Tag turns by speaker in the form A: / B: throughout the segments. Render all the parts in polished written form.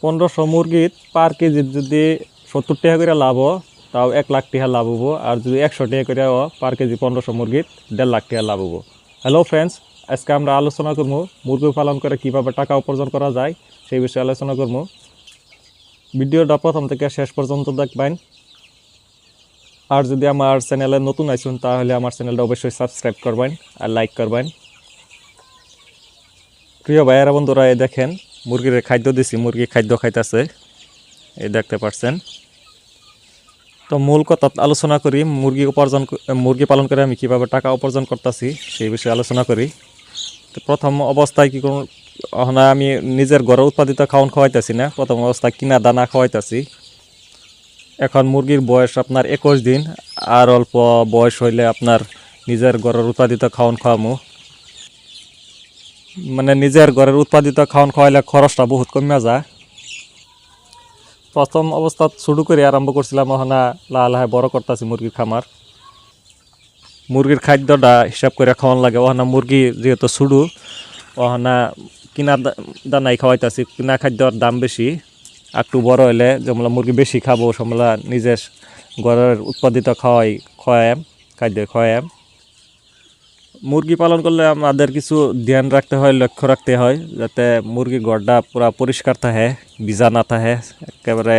A: 1500 মুরগির পার কেজি যদি 70 টাকা করে লাভ তাও 1 লাখ টাকা লাভ হবো। আর যদি 100 টাকা করে পার কেজি 1500 মুরগির 1.5 লাখ টাকা লাভ হবো। হ্যালো ফ্রেন্ডস, আজকে আমরা আলোচনা করবো মুরগি পালন করে কীভাবে টাকা উপার্জন করা যায় সেই বিষয়ে আলোচনা করবো। ভিডিওটা প্রথম থেকে শেষ পর্যন্ত দেখবেন। আর যদি আমার চ্যানেলে নতুন আছেন তাহলে আমার চ্যানেলটা অবশ্যই সাবস্ক্রাইব করবেন আর লাইক করবেন। প্রিয় ভাইয়েরা বন্ধুরা, এই দেখেন মুরগির খাদ্য দিছি, মুরগি খাদ্য খাইতেছে, এই দেখতে পাচ্ছেন। তো মূল কথা আলোচনা করি, মুরগি পালন করে আমি কীভাবে টাকা উপার্জন করতেছি সেই বিষয়ে আলোচনা করি। তো প্রথম অবস্থায় কী করুন, আমি নিজের ঘরে উৎপাদিত খাওয়ান খাওয়াইতেছি না, প্রথম অবস্থায় কিনা দানা খাওয়াইতেছি। এখন মুরগির বয়স আপনার 21 দিন, আর অল্প বয়স হইলে আপনার নিজের ঘরের উৎপাদিত খাওয়ান খাওয়ামো। মানে নিজের ঘরের উৎপাদিত খাওয়ান খাওয়াইলে খরচটা বহুত কমে যায়। প্রথম অবস্থা শুরু করে আরম্ভ করছিলাম, লাহে লাহে বড় করতেছি মুরগির খামার। মুরগির খাদ্যটা হিসাব করে খাওয়ান লাগে। মুরগি যেহেতু শুরু, কিনা দানাই খাওয়াইতেছি, কিনা খাদ্যর দাম বেশি। একটু বড় হলে যেমন মুরগি বেশি খাবো, সমলা নিজের ঘরের উৎপাদিত খাদ্য খাওয়াই। মুরগি পালন করলে আমাদের কিছু ধ্যান রাখতে হয়, লক্ষ্য রাখতে হয়, যাতে মুরগির ঘরটা পুরা পরিষ্কার থাকে, ভিজা না থাকে, একেবারে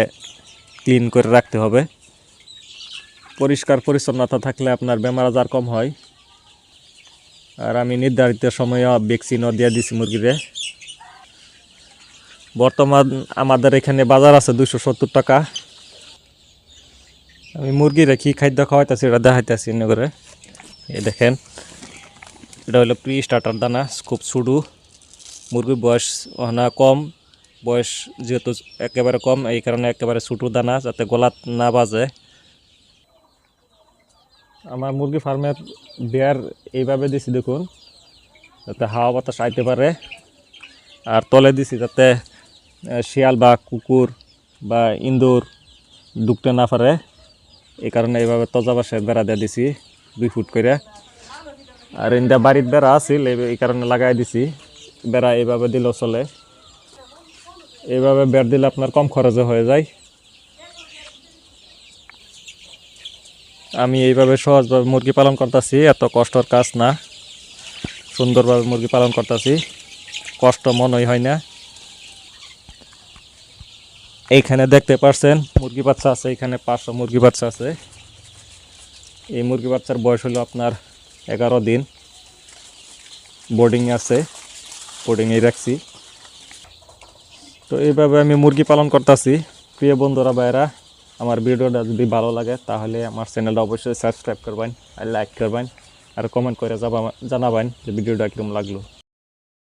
A: ক্লিন করে রাখতে হবে। পরিষ্কার পরিচ্ছন্নতা থাকলে আপনার বেমার আজার কম হয়। আর আমি নির্ধারিত সময়ে ভ্যাকসিনও দিয়ে দিছি মুরগিরে। বর্তমান আমাদের এখানে বাজার আছে 270 টাকা। আমি মুরগিরে কী খাদ্য খাওয়াইতেছি এটা দেখাইতেছি করে। এই দেখেন, এটা হলো প্রি স্টার্টার দানা, খুব ছোটো। মুরগির বয়স কম, বয়স যেহেতু একেবারে কম, এই কারণে একেবারে ছোটো দানা, যাতে গলাত না বাজে। আমার মুরগি ফার্মের বেয়ার এইভাবে দিছি দেখুন, যাতে হাওয়া বাতাস আইতে পারে। আর তলে দিছি যাতে শিয়াল বা কুকুর বা ইঁদুর ঢুকতে না পারে, এই কারণে এইভাবে তজা বাঁশের বেড়া দিয়ে দিছি 2 ফুট করে। আর ইন্দা বাড়ির বেড়া আছিল, এই কারণে লাগাই দিছি। বেড়া এইভাবে দিলেও চলে। এইভাবে বেড় দিলে আপনার কম খরচে হয়ে যায়। আমি এইভাবে সহজভাবে মুরগি পালন করতেছি, এত কষ্টর কাজ না, সুন্দরভাবে মুরগি পালন করতেছি, কষ্ট মনেই হয় না। এইখানে দেখতে পাচ্ছেন মুরগি বাচ্চা আছে, এখানে 500 মুরগি বাচ্চা আছে। এই মুরগি বাচ্চার বয়স হলো আপনার 11 দিন। বোর্ডিংয়ে আছে, বোর্ডিংয়ে রাখছি। তো এইভাবে আমি মুরগি পালন করতেছি। প্রিয় বন্ধুরা ভাইরা, আমার ভিডিওটা যদি ভালো লাগে তাহলে আমার চ্যানেলটা অবশ্যই সাবস্ক্রাইব করবেন আর লাইক করবেন আর কমেন্ট করে জানাবেন যে ভিডিওটা কীরকম লাগলো।